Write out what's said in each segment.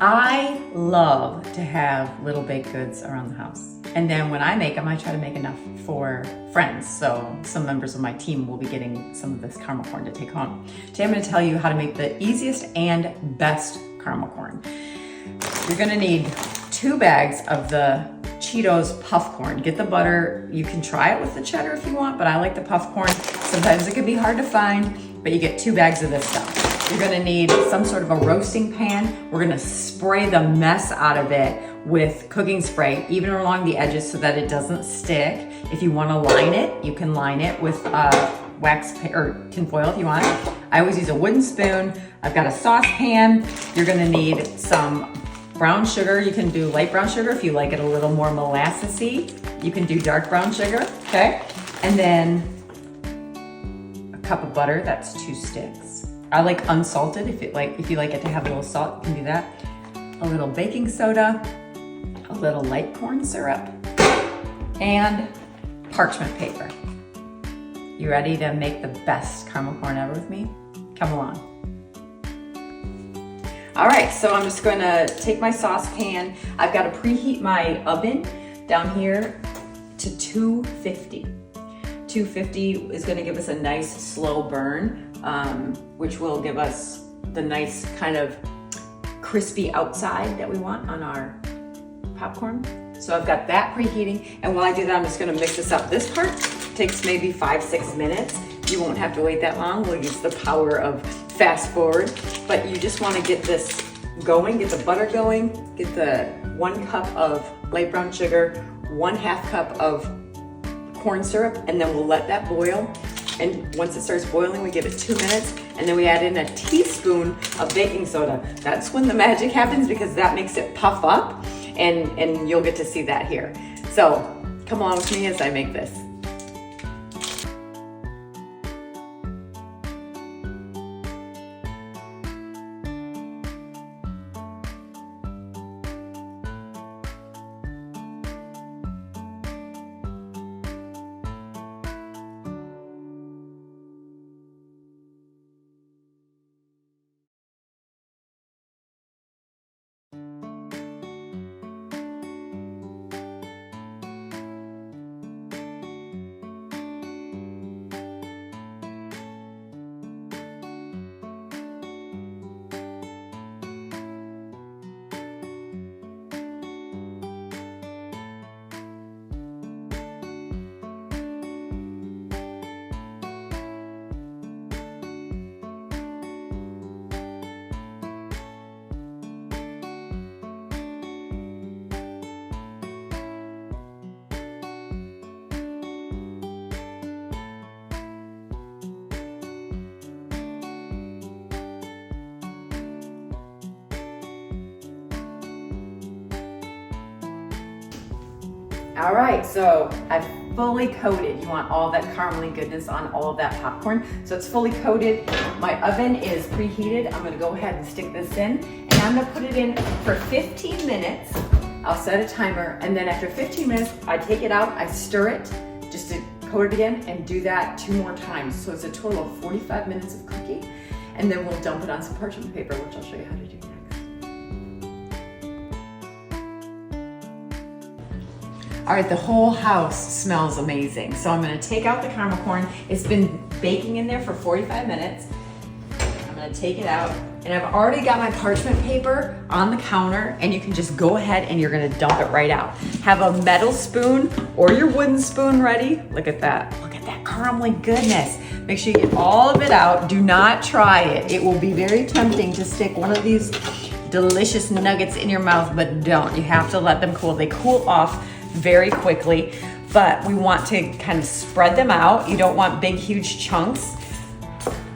I love to have little baked goods around the house. And then when I make them, I try to make enough for friends. So some members of my team will be getting some of this caramel corn to take home. Today I'm gonna tell you how to make the easiest and best caramel corn. You're gonna need 2 bags of the Cheetos puff corn. Get the butter. You can try it with the cheddar if you want, but I like the puff corn. Sometimes it can be hard to find, but you get 2 bags of this stuff. You're gonna need some sort of a roasting pan. We're gonna spray the mess out of it with cooking spray, even along the edges so that it doesn't stick. If you wanna line it, you can line it with wax or tin foil if you want. I always use a wooden spoon. I've got a saucepan. You're gonna need some brown sugar. You can do light brown sugar if you like it a little more molassesy. You can do dark brown sugar, okay? And then a cup of butter, that's 2 sticks. I like unsalted. If you like it to have a little salt, you can do that. A little baking soda, a little light corn syrup, and parchment paper. You ready to make the best caramel corn ever with me? Come along. All right, so I'm just gonna take my saucepan. I've got to preheat my oven down here to 250. 250 is gonna give us a nice slow burn, which will give us the nice kind of crispy outside that we want on our popcorn. So I've got that preheating, and while I do that, I'm just gonna mix this up. This part takes maybe 5-6 minutes. You won't have to wait that long. We'll use the power of fast forward, but you just wanna get this going, get the butter going, get the 1 cup of light brown sugar, 1/2 cup of corn syrup, and then we'll let that boil. And once it starts boiling, we give it 2 minutes, and then we add in a teaspoon of baking soda. That's when the magic happens, because that makes it puff up, and you'll get to see that here. So come along with me as I make this. All right, so I've fully coated. You want all that caramely goodness on all of that popcorn. So it's fully coated. My oven is preheated. I'm gonna go ahead and stick this in, and I'm gonna put it in for 15 minutes. I'll set a timer, and then after 15 minutes, I take it out, I stir it, just to coat it again, and do that 2 more times. So it's a total of 45 minutes of cooking, and then we'll dump it on some parchment paper, which I'll show you how to do next. All right, the whole house smells amazing. So I'm gonna take out the caramel corn. It's been baking in there for 45 minutes. I'm gonna take it out, and I've already got my parchment paper on the counter, and you can just go ahead and you're gonna dump it right out. Have a metal spoon or your wooden spoon ready. Look at that, look at that caramely goodness. Make sure you get all of it out. Do not try it. It will be very tempting to stick one of these delicious nuggets in your mouth, but don't. You have to let them cool. They cool off very quickly, but we want to kind of spread them out. You don't want big, huge chunks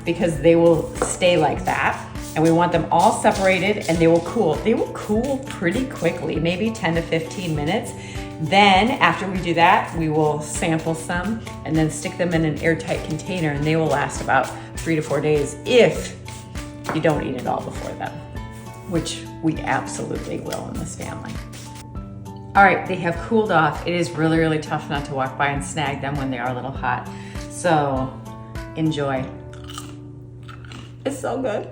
because they will stay like that. And we want them all separated, and they will cool. They will cool pretty quickly, maybe 10 to 15 minutes. Then after we do that, we will sample some and then stick them in an airtight container, and they will last about 3 to 4 days if you don't eat it all before then, which we absolutely will in this family. All right, they have cooled off. It is really, really tough not to walk by and snag them when they are a little hot. So enjoy. It's so good.